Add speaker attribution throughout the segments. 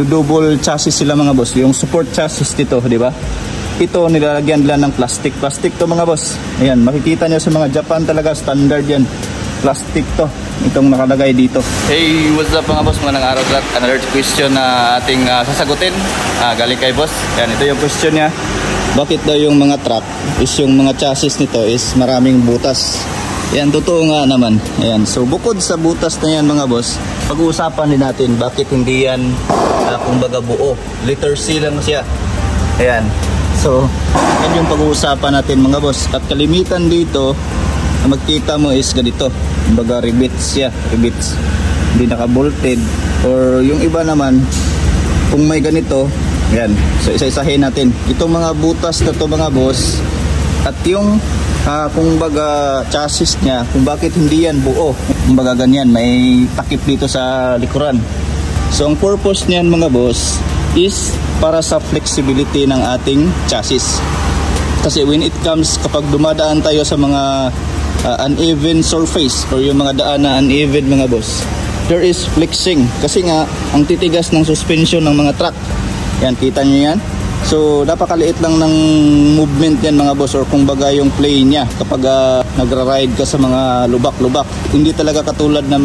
Speaker 1: double chassis sila mga boss. Yung support chassis dito, di ba? Ito nilalagyan nila ng plastic. Plastic to mga boss. Ayan, makikita nyo sa mga Japan talaga, standard yan. Plastic to. Itong nakalagay dito.
Speaker 2: Hey, what's up mga boss? Magandang araw lahat. Another question na ating sasagutin. Galing kay boss.
Speaker 1: Ayan, ito yung question niya. Bakit daw yung mga truck is yung mga chassis nito is maraming butas? Yan, totoo nga naman. Ayan, so bukod sa butas na yan mga boss, pag-uusapan din natin bakit hindi yan kumbaga buo. Letter C lang siya. Ayan. So, yan yung pag-uusapan natin mga boss. At kalimitan dito, na magkita mo is ganito. Kumbaga rivets siya. Rivets. Hindi naka-bolted. Or yung iba naman, kung may ganito, yan. So, isa-isahin natin. Itong mga butas na to mga boss, at yung kumbaga chassis niya, kung bakit hindi yan buo. Kumbaga ganyan, may takip dito sa likuran. So, ang purpose niyan mga boss is para sa flexibility ng ating chassis. Kasi when it comes, kapag dumadaan tayo sa mga uneven surface or yung mga daan na uneven mga boss, there is flexing. Kasi nga, ang titigas ng suspension ng mga truck. Yan, kita nyo yan? So, napakaliit lang ng movement yan mga boss, or kumbaga yung play niya kapag nagra-ride ka sa mga lubak-lubak. Hindi talaga katulad ng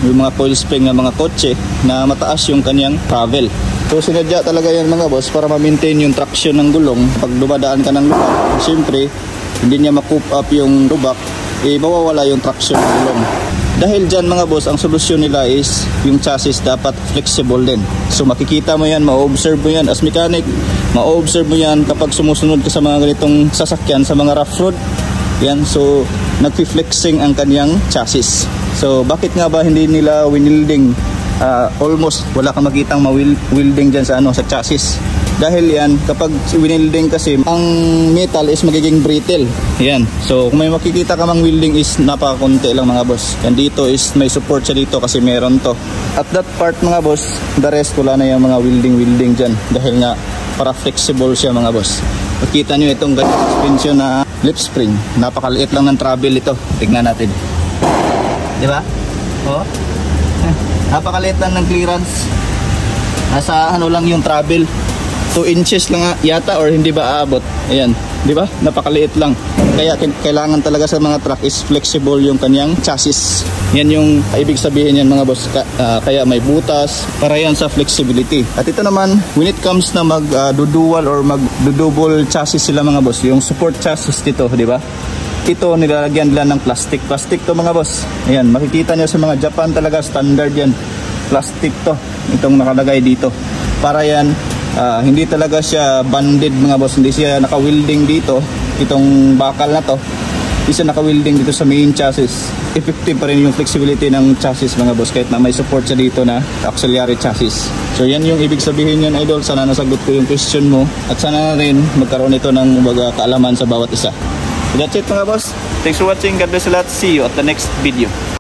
Speaker 1: yung mga coil spring ng mga kotse na mataas yung kanyang travel. So, sinadya talaga yan mga boss para ma-maintain yung traction ng gulong. Pag dumadaan ka ng lubak, siyempre, hindi niya ma-coop up yung lubak, mawawala yung traction ng gulong. Dahil dyan mga boss, ang solusyon nila is yung chassis dapat flexible din. So makikita mo yan, ma-observe mo yan as mechanic, ma-observe mo yan kapag sumusunod ka sa mga ganitong sasakyan, sa mga rough road. Yan, so nagfi-flexing ang kanyang chassis. So bakit nga ba hindi nila winilding? Almost wala kang makitang ma-wielding dyan sa chassis. Dahil yan, kapag winilding kasi, ang metal is magiging brittle. Yan. So, kung may makikita ka mang wielding is napakakunti lang mga boss. Yan dito is may support siya dito kasi meron to. At that part mga boss, the rest wala na yung mga wielding dyan. Dahil nga, para flexible siya mga boss. Makita nyo itong ganyan suspension na lip spring. Napakaliit lang ng travel ito. Tignan natin. Diba? Oh. Napakaliit lang ng clearance. Nasa lang yung travel. 2 inches lang yata or hindi ba aabot. Ayan, di ba? Napakaliit lang. Kaya kailangan talaga sa mga truck is flexible yung kanyang chassis. Yan yung ibig sabihin yan mga boss. Kaya may butas para yan sa flexibility. At ito naman, when it comes na mag-dual or mag-double chassis sila mga boss, yung support chassis dito, di ba? Ito nilalagyan nila ng plastic. Plastic to mga boss. Ayan, makikita nyo sa mga Japan talaga, standard yan. Plastic to. Itong nakalagay dito. Para yan, hindi talaga siya banded mga boss, hindi siya naka-welding dito. Itong bakal na to, hindi siya naka-welding dito sa main chassis. Effective pa rin yung flexibility ng chassis mga boss, kahit na may support siya dito na auxiliary chassis. So yan yung ibig sabihin yan idol. Sana nasagot ko yung question mo, at sana na rin magkaroon ito ng kaalaman sa bawat isa. So that's it mga boss. Thanks for watching. God bless a lot. See you at the next video.